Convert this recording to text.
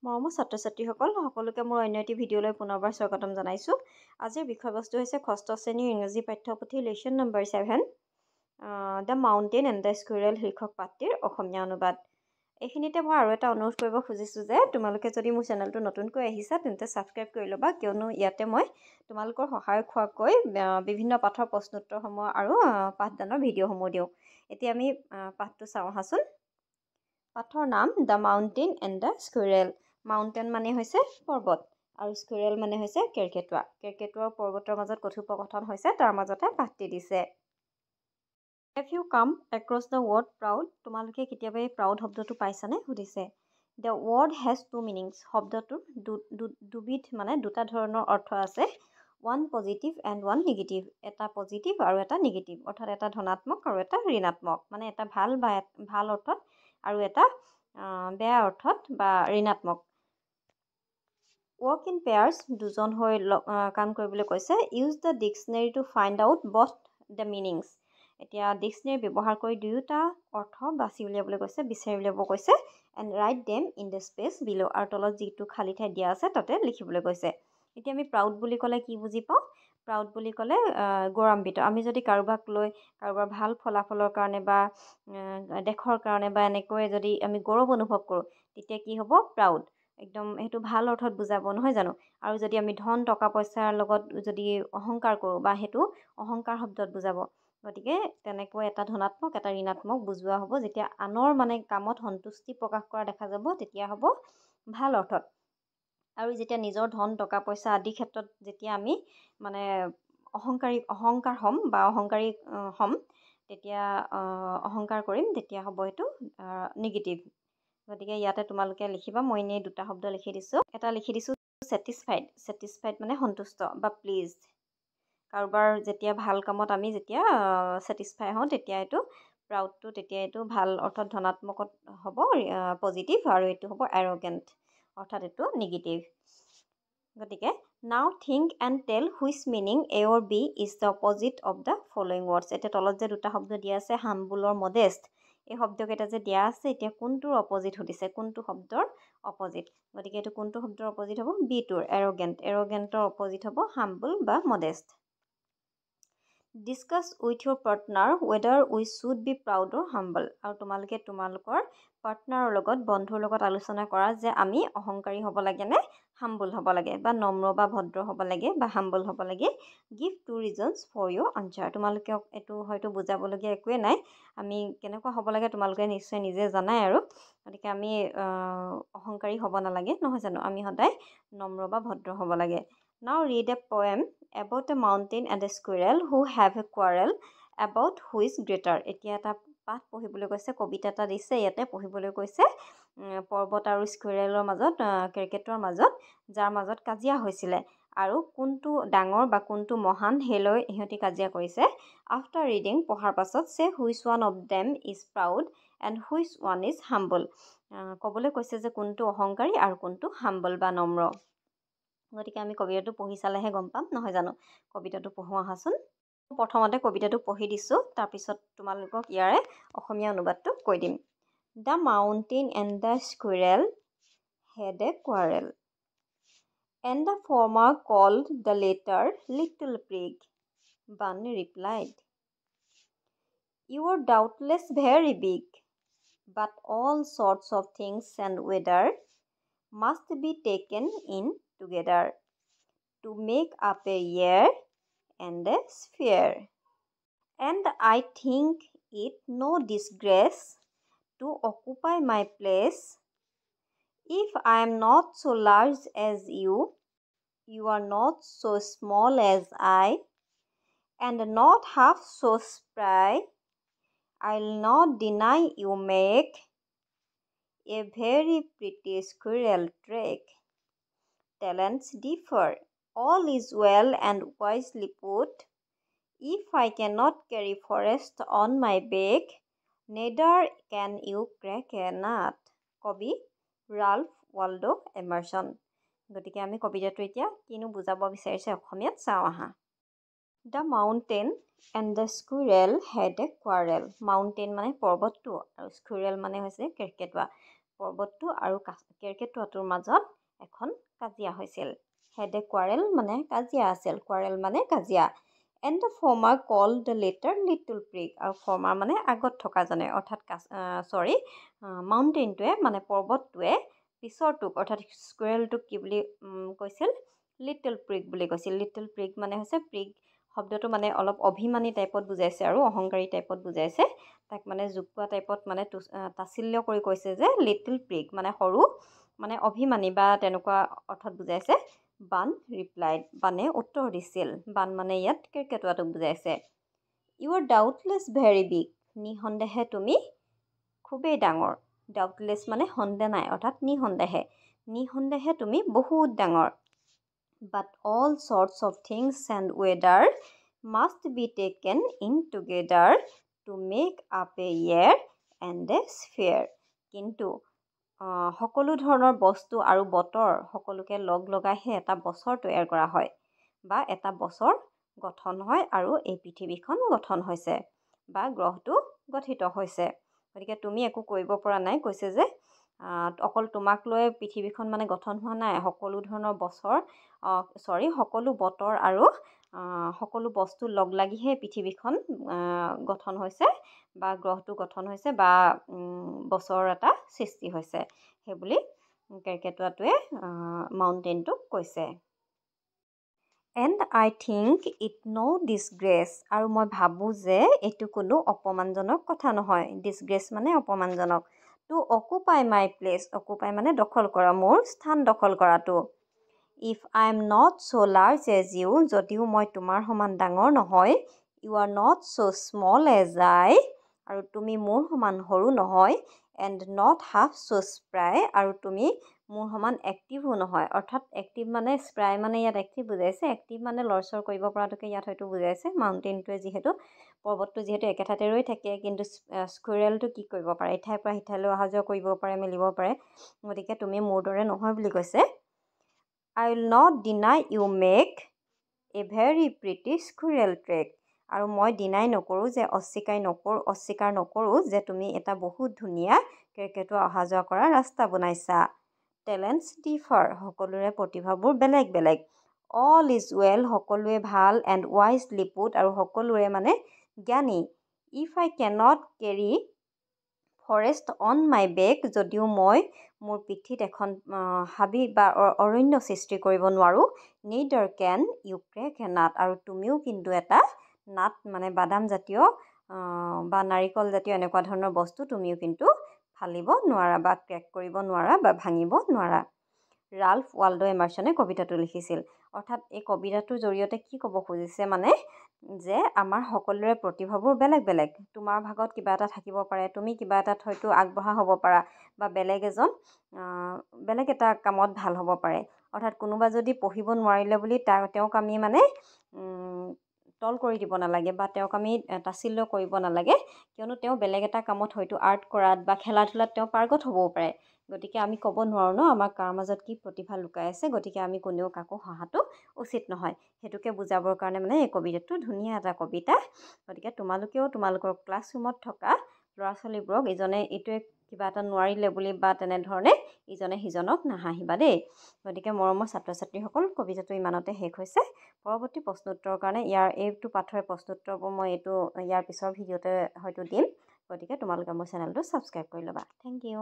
মৰমৰ ছাত্ৰ-ছাত্ৰীসকল সকলোকে মোৰ অন্য এটি ভিডিঅ'লৈ পুনৰবাৰ স্বাগতম জনাইছোঁ। আজিৰ বিষয়বস্তু হৈছে ষষ্ঠ শ্ৰেণীৰ ইংৰাজী পাঠ্যপুথি lesson number 7 the mountain and the squirrel শীৰ্ষক পাঠটিৰ অসমীয়া অনুবাদ। এইখিনিতে মই আৰু এটা অনুৰোধ কৰিব খুজিছোঁ যে তোমালোকে যদি মোৰ চেনেলটো নতুনকৈ আহিছা তেন্তে ছাবস্ক্ৰাইব কৰি ল'বা, কিয়নো ইয়াতে মই তোমালোকৰ সহায়ক হোৱাকৈ বিভিন্ন পাঠৰ প্ৰশ্নোত্তৰসমূহ আৰু পাঠদানৰ ভিডিঅ'সমূহ দিওঁ। এতিয়া আমি পাঠটো চাওঁ আহাচোন। পাঠৰ নাম the mountain and the squirrel. Mountain মানে হৈছে পৰ্বত আৰু স্কুৱেৰেল মানে হৈছে কেৰ্কেটুৱা। কেৰ্কেটুৱা আৰু পৰ্বতৰ মাজত কথোপকথন হৈছে, তাৰ মাজতে পাঠটি দিছে। Have you come across the word proud? তোমালোকে কেতিয়াবা এই proud শব্দটো পাইছানে সুধিছে। The word has two meanings. শব্দটোৰ দুবিধ মানে দুটা ধৰণৰ অৰ্থ আছে। One positive and one negative. এটা পজিটিভ আৰু এটা নিগেটিভ, অৰ্থাৎ এটা ধনাত্মক আৰু এটা ঋণাত্মক, মানে এটা ভাল বা ভাল অৰ্থত আৰু এটা বেয়া অৰ্থত বা ঋণাত্মক। Work in pairs, দুজন হৈ কাম কৰিবলৈ কৈছে। Use the dictionary to find out both the meanings. এতিয়া ডিক্সনেৰী ব্যৱহাৰ কৰি দুয়োটা অৰ্থ বাছি উলিয়াবলৈ কৈছে, বিচাৰি উলিয়াব কৈছে। And write them in the space below. আৰু তলত যিটো খালী ঠাই দিয়া আছে তাতে লিখিবলৈ কৈছে। এতিয়া আমি প্ৰাউড বুলি ক'লে কি বুজি পাওঁ? প্ৰাউড বুলি ক'লে গৌৰৱান্বিত। আমি যদি কাৰোবাক লৈ কাৰোবাৰ ভাল ফলাফলৰ কাৰণে বা দেশৰ কাৰণে বা এনেকৈ যদি আমি গৌৰৱ অনুভৱ কৰোঁ, তেতিয়া কি হ'ব? প্ৰাউড। একদম সেইটো ভাল অৰ্থত বুজাব, নহয় জানো? আৰু যদি আমি ধন টকা পইচাৰ লগত যদি অহংকাৰ কৰোঁ বা সেইটো অহংকাৰ শব্দত বুজাব। গতিকে তেনেকৈ এটা ধনাত্মক এটা ঋণাত্মক বুজোৱা হ'ব। যেতিয়া আনৰ মানে কামত সন্তুষ্টি প্ৰকাশ কৰা দেখা যাব তেতিয়া হ'ব ভাল অৰ্থত। আৰু যেতিয়া নিজৰ ধন টকা পইচা আদি ক্ষেত্ৰত যেতিয়া আমি মানে অহংকাৰ হ'ম বা অহংকাৰী হ'ম, তেতিয়া অহংকাৰ কৰিম, তেতিয়া হ'ব এইটো নিগেটিভ। গতিকে ইয়াতে তোমালোকে লিখিবা, মই এনেই দুটা শব্দ লিখি দিছোঁ। এটা লিখি দিছোঁ ছেটিছফাইড। ছেটিছফাইড মানে সন্তুষ্ট বা প্লিজড। কাৰোবাৰ যেতিয়া ভাল কামত আমি যেতিয়া ছেটিছফাই হওঁ তেতিয়া এইটো প্ৰাউডটো তেতিয়া এইটো ভাল অৰ্থত ধনাত্মকত হ'ব পজিটিভ, আৰু এইটো হ'ব এৰগেণ্ট অৰ্থাৎ এইটো নিগেটিভ। গতিকে now think and tell which meaning A or B is the opposite of the following words. এতিয়া তলত যে দুটা শব্দ দিয়া আছে, হাম্বুল আৰু মডেষ্ট, এই শব্দকেইটা যে দিয়া আছে, এতিয়া কোনটোৰ অপজিট সুধিছে, কোনটো শব্দৰ অপজিট। গতিকে এইটো কোনটো শব্দৰ অপজিট হ'ব? বিটোৰ, এৰগেণ্ট। এৰগেণ্টৰ অপজিট হ'ব হাম্বুল বা modest. Discuss with your partner whether we should be proud or humble. আৰু তোমালোকে তোমালোকৰ পাৰ্টনাৰৰ লগত, বন্ধুৰ লগত আলোচনা কৰা যে আমি অহংকাৰী হ'ব লাগে নে হাম্বল হ'ব লাগে, বা নম্ৰ বা ভদ্ৰ হ'ব লাগে বা হাম্বল হ'ব লাগে। Give two reasons for your answer. তোমালোকে এইটো হয়তো বুজাবলগীয়া একোৱেই নাই, আমি কেনেকুৱা হ'ব লাগে তোমালোকে নিশ্চয় নিজে জানাই। আৰু গতিকে আমি অহংকাৰী হ'ব নালাগে, নহয় জানো? আমি সদায় নম্ৰ বা ভদ্ৰ হ'ব লাগে। Now read a poem about a mountain and a squirrel who have a quarrel about who is greater. এতিয়া এটা পাঠ পঢ়িবলৈ কৈছে, কবিতা এটা দিছে, ইয়াতে পঢ়িবলৈ কৈছে পৰ্বত আৰু স্কুৱেৰেলৰ মাজত, কেৰ্কেটুৱাৰ মাজত, যাৰ মাজত কাজিয়া হৈছিলে, আৰু কোনটো ডাঙৰ বা কোনটো মহান সেইলৈ ইহঁতি কাজিয়া কৰিছে। আফটাৰ ৰিডিং, পঢ়াৰ পাছত, say which one of them is proud and which one is humble. ক'বলৈ কৈছে যে কোনটো অহংকাৰী আৰু কোনটো হাম্বল বা নম্ৰ। গতিকে আমি কবিতাটো পঢ়ি চালেহে গম পাম, নহয় জানো? কবিতাটো পঢ়োঁ আহাচোন। প্ৰথমতে কবিতাটো পঢ়ি দিছোঁ, তাৰপিছত তোমালোকক ইয়াৰে অসমীয়া অনুবাদটো কৈ দিম। The mountain and the squirrel had a quarrel, and the former called the latter little prig. One replied, "You are doubtless very big, but all sorts of things and weather must be taken in together to make up a year and a sphere. And I think it no disgrace to occupy my place. If I am not so large as you are not so small as I, and not half so spry, I'll not deny you make a very pretty squirrel track. Talents differ, all is well and wisely put. If I cannot carry forest on my back, neither can you crack a nut." কবি Ralph Waldo Emerson. গতিকে আমি কবিতাটো এতিয়া কিনো বুজাব বিচাৰিছে অসমীয়াত চাওঁ আহা। The mountain and the squirrel had a quarrel. Mountain মানে পৰ্বতটো আৰু স্কুইৰেল মানে হৈছে কেৰ্কেটুৱা। পৰ্বতটো আৰু কেৰ্কেটুৱাটোৰ মাজত এখন কাজিয়া হৈছিল। হেড এ কোৱাৰেল মানে কাজিয়া আছিল, কোৱাৰেল মানে কাজিয়া। And the former call the latter little prig. আৰু ফৰ্মাৰ মানে আগত থকাজনে, অৰ্থাৎ মাউণ্টেইনটোৱে মানে পৰ্বতটোৱে পিছৰটোক অৰ্থাৎ স্কুইৰেলটোক কি বুলি কৈছিল? লিটল প্ৰিগ বুলি কৈছিল। লিটল প্ৰিগ মানে হৈছে প্ৰিগ শব্দটো মানে অলপ অভিমানী টাইপত বুজাইছে আৰু অহংকাৰী টাইপত বুজাইছে। তাক মানে জোকোৱা টাইপত মানে তাচিল্য কৰি কৈছে যে লিটল প্ৰিগ মানে সৰু, মানে অভিমানী বা তেনেকুৱা অৰ্থত বুজাইছে। বান ৰিপ্লাইড, বানে উত্তৰ দিছিল। বান মানে ইয়াত কেৰ্কেটুৱাটোক বুজাইছে। You are doubtless very big. নিঃসন্দেহে তুমি খুবেই ডাঙৰ। ডাউটলেছ মানে সন্দেহ নাই, অৰ্থাৎ নিঃসন্দেহে তুমি বহুত ডাঙৰ। বাট all sorts of things and weather must be taken in together to make up a year and a sphere. কিন্তু সকলো ধৰণৰ বস্তু আৰু বতৰ সকলোকে লগ লগাইহে এটা বছৰ তৈয়াৰ কৰা হয় বা এটা বছৰ গঠন হয় আৰু এই পৃথিৱীখন গঠন হৈছে বা গ্ৰহটো গঠিত হৈছে। গতিকে তুমি একো কৰিব পৰা নাই, কৈছে যে অকল তোমাক লৈ পৃথিৱীখন মানে গঠন হোৱা নাই, সকলো ধৰণৰ সকলো বতৰ আৰু সকলো বস্তু লগ লাগিহে পৃথিৱীখন গঠন হৈছে বা গ্ৰহটো গঠন হৈছে বা বছৰ এটা সৃষ্টি হৈছে। সেইবুলি কেৰ্কেটুৱাটোৱে মাউণ্টেইনটোক কৈছে। এণ্ড আই থিংক ইট ন' ডিছগ্ৰেছ। আৰু মই ভাবোঁ যে এইটো কোনো অপমানজনক কথা নহয়। ডিছগ্ৰেছ মানে অপমানজনক। To occupy my place. Occupy মানে দখল কৰা, মোৰ স্থান দখল কৰাটো। If I am not so' large as you. যদিও মই তোমাৰ সমান ডাঙৰ নহয়। You are not so' small as I. আৰু তুমি মোৰ সমান সৰু নহয়। And not half so' spry. আৰু তুমি মোৰ সমান এক্টিভো নহয়। অৰ্থাৎ এক্টিভ মানে স্প্ৰাই মানে ইয়াত এক্টিভ বুজাইছে, এক্টিভ মানে লৰচৰ কৰিব পৰাটোকে ইয়াত হয়তো বুজাইছে। মাউণ্টেইনটোৱে পৰ্বতটো যিহেতু একেঠাইতে ৰৈ থাকে, কিন্তু স্কুইৰেলটো কি কৰিব পাৰে? ইঠাইৰ পৰা সিঠাইলৈ অহা যোৱা কৰিব পাৰে, মেলিব পাৰে। গতিকে তুমি মোৰ দৰে নহয় বুলি কৈছে। I will not deny you make a very pretty squirrel track. আৰু মই অস্বীকাৰ নকৰোঁ যে তুমি এটা বহুত ধুনীয়া কেৰ্কেটুৱা অহা যোৱা কৰা ৰাস্তা বনাইছা। Talents differ. সকলোৰে প্ৰতিভাবোৰ বেলেগ বেলেগ। All is well. সকলোৱে ভাল। And wisely put. আৰু সকলোৰে মানে জ্ঞানী। If I cannot carry forest on my back. যদিও মই মোৰ পিঠিত এখন হাবি বা অৰণ্য সৃষ্টি কৰিব নোৱাৰোঁ। নেইডাৰ কেন ইউ ক্ৰেক এ নাট। আৰু তুমিও কিন্তু এটা নাট মানে বাদাম জাতীয় বা নাৰিকল জাতীয় এনেকুৱা ধৰণৰ বস্তু তুমিও কিন্তু ফালিব নোৱাৰা বা ক্ৰেক কৰিব নোৱাৰা বা ভাঙিব নোৱাৰা। ৰাল্ফ ৱাল্ডো এমাৰছনে কবিতাটো লিখিছিল। অৰ্থাৎ এই কবিতাটোৰ জৰিয়তে কি ক'ব খুজিছে মানে যে আমাৰ সকলোৰে প্ৰতিভাবোৰ বেলেগ বেলেগ। তোমাৰ ভাগত কিবা এটা থাকিব পাৰে, তুমি কিবা এটাত হয়তো আগবঢ়া হ'ব পাৰা বা বেলেগ এটা কামত ভাল হ'ব পাৰে। অৰ্থাৎ কোনোবা যদি পঢ়িব নোৱাৰিলে বুলি তেওঁক আমি মানে তল কৰি দিব নালাগে বা তেওঁক আমি তাচিল্য কৰিব নালাগে, কিয়নো তেওঁ বেলেগ এটা কামত হয়তো আৰ্ট কৰাত বা খেলা ধূলাত তেওঁ পাৰ্গত হ'বও পাৰে। গতিকে আমি ক'ব নোৱাৰোঁ ন আমাৰ কাৰ মাজত কি প্ৰতিভা লুকাই আছে। গতিকে আমি কোনেও কাকো হহাটো উচিত নহয়। সেইটোকে বুজাবৰ কাৰণে মানে এই কবিতাটো ধুনীয়া এটা কবিতা। গতিকে তোমালোকেও তোমালোকৰ ক্লাছৰুমত থকা ল'ৰা ছোৱালীবোৰক ইটোৱে কিবা এটা নোৱাৰিলে বুলি বা তেনেধৰণে ইজনে সিজনক নাহাঁহিবা দেই। গতিকে মৰমৰ ছাত্ৰ ছাত্ৰীসকল, কবিতাটো ইমানতে শেষ হৈছে। পৰৱৰ্তী প্ৰশ্নোত্তৰৰ কাৰণে এইটো পাঠৰে প্ৰশ্নোত্তৰবোৰ মই ইয়াৰ পিছৰ ভিডিঅ'তে হয়তো দিম। গতিকে তোমালোকে মোৰ চেনেলটো ছাবস্ক্ৰাইব কৰি ল'বা। Thank U.